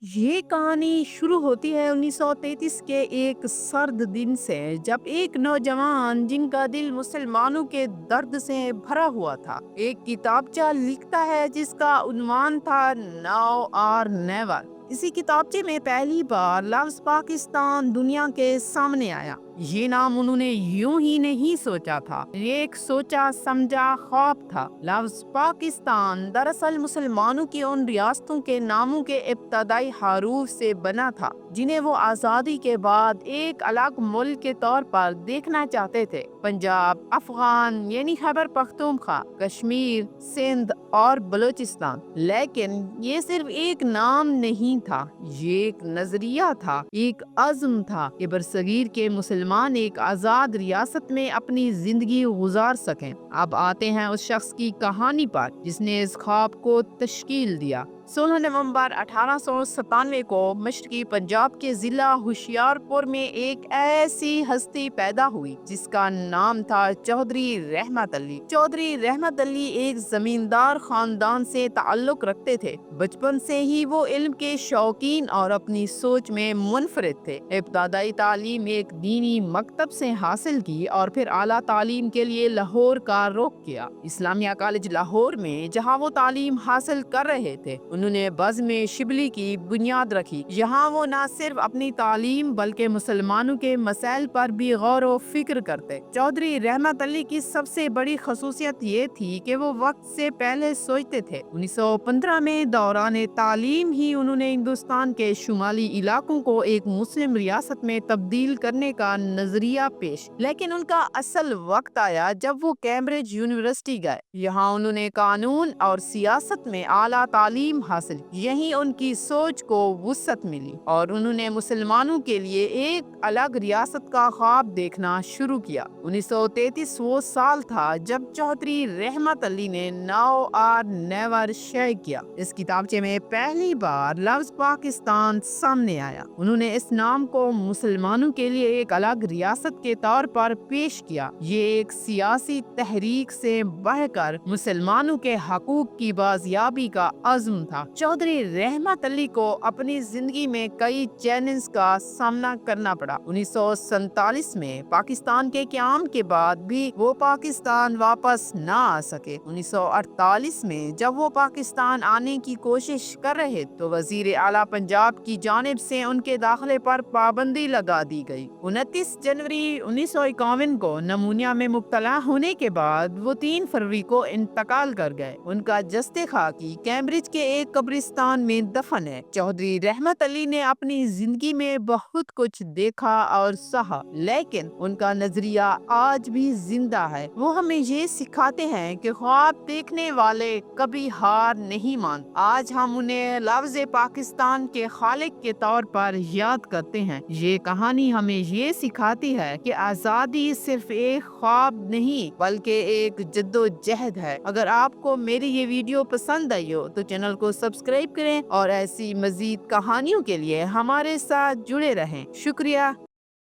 ये कहानी शुरू होती है 1933 के एक सर्द दिन से, जब एक नौजवान जिनका दिल मुसलमानों के दर्द से भरा हुआ था, एक किताबचा लिखता है जिसका उन्वान था नाउ और नेवर। इसी किताबचे में पहली बार लफ्ज पाकिस्तान दुनिया के सामने आया। ये नाम उन्होंने यूं ही नहीं सोचा था, ये एक सोचा समझा ख्वाब था। लफ्ज पाकिस्तान दरअसल मुसलमानों की उन रियासतों के नामों के इब्तदाई हरूफ से बना था जिन्हें वो आज़ादी के बाद एक अलग मुल्क के तौर पर देखना चाहते थे। पंजाब, अफगान यानी खैबर पख्तूनख्वा, कश्मीर, सिंध और बलूचिस्तान। लेकिन ये सिर्फ एक नाम नहीं था, ये एक नजरिया था, एक अज़्म था कि बरसगीर के मुसलमान एक आज़ाद रियासत में अपनी जिंदगी गुजार सकें। अब आते हैं उस शख्स की कहानी पर जिसने इस ख्वाब को तश्कील दिया। 16 नवंबर 1897 को मशरकी पंजाब के जिला होशियारपुर में एक ऐसी हस्ती पैदा हुई जिसका नाम था चौधरी रहमत अली। चौधरी रहमत अली एक जमींदार खानदान से ताल्लुक रखते थे। बचपन से ही वो इल्म के शौकीन और अपनी सोच में मुनफरिद थे। इब्तदाई तालीम एक दीनी मकतब से हासिल की और फिर आला तालीम के लिए लाहौर का रुख किया। इस्लामिया कॉलेज लाहौर में जहाँ वो तालीम हासिल कर रहे थे, उन्होंने बज़्म शिबली की बुनियाद रखी। यहाँ वो न सिर्फ अपनी तालीम बल्कि मुसलमानों के मसाइल पर भी गौर व फिक्र करते। चौधरी रहमत अली की सबसे बड़ी खसूसियत ये थी कि वो वक्त से पहले सोचते थे। 1915 में दौरान तालीम ही उन्होंने हिंदुस्तान के शुमाली इलाकों को एक मुस्लिम रियासत में तब्दील करने का नजरिया पेश। लेकिन उनका असल वक्त आया जब वो कैम्ब्रिज यूनिवर्सिटी गए। यहाँ उन्होंने कानून और सियासत में आला तालीम हासिल। यहीं उनकी सोच को वुसअत मिली और उन्होंने मुसलमानों के लिए एक अलग रियासत का ख्वाब देखना शुरू किया। 1933 वो साल था जब चौधरी रहमत अली ने नाउ और नेवर शेयर किया। इस किताबचे में पहली बार लफ्ज पाकिस्तान सामने आया। उन्होंने इस नाम को मुसलमानों के लिए एक अलग रियासत के तौर पर पेश किया। ये एक सियासी तहरीक से बढ़कर मुसलमानों के हकूक की बाजियाबी का अज़्म था। चौधरी रहमत अली को अपनी जिंदगी में कई चैलेंज का सामना करना पड़ा। 1947 में पाकिस्तान के क़याम के बाद भी वो पाकिस्तान वापस ना आ सके। 1948 में जब वो पाकिस्तान आने की कोशिश कर रहे तो वजीर आला पंजाब की जानिब से उनके दाखिले पर पाबंदी लगा दी गई। 29 जनवरी 1951 को नमूनिया में मुब्तला होने के बाद वो 3 फरवरी को इंतकाल कर गए। उनका जस्ते खाकी कैम्ब्रिज के एक कब्रिस्तान में दफन है। चौधरी रहमत अली ने अपनी जिंदगी में बहुत कुछ देखा और सहा, लेकिन उनका नजरिया आज भी जिंदा है। वो हमें ये सिखाते हैं कि ख्वाब देखने वाले कभी हार नहीं मानते। आज हम उन्हें लफ्ज पाकिस्तान के खालिक के तौर पर याद करते हैं। ये कहानी हमें ये सिखाती है कि आज़ादी सिर्फ एक ख्वाब नहीं बल्कि एक जद्दोजहद है। अगर आपको मेरी ये वीडियो पसंद आई हो तो चैनल को सब्सक्राइब करें और ऐसी मजीद कहानियों के लिए हमारे साथ जुड़े रहें। शुक्रिया।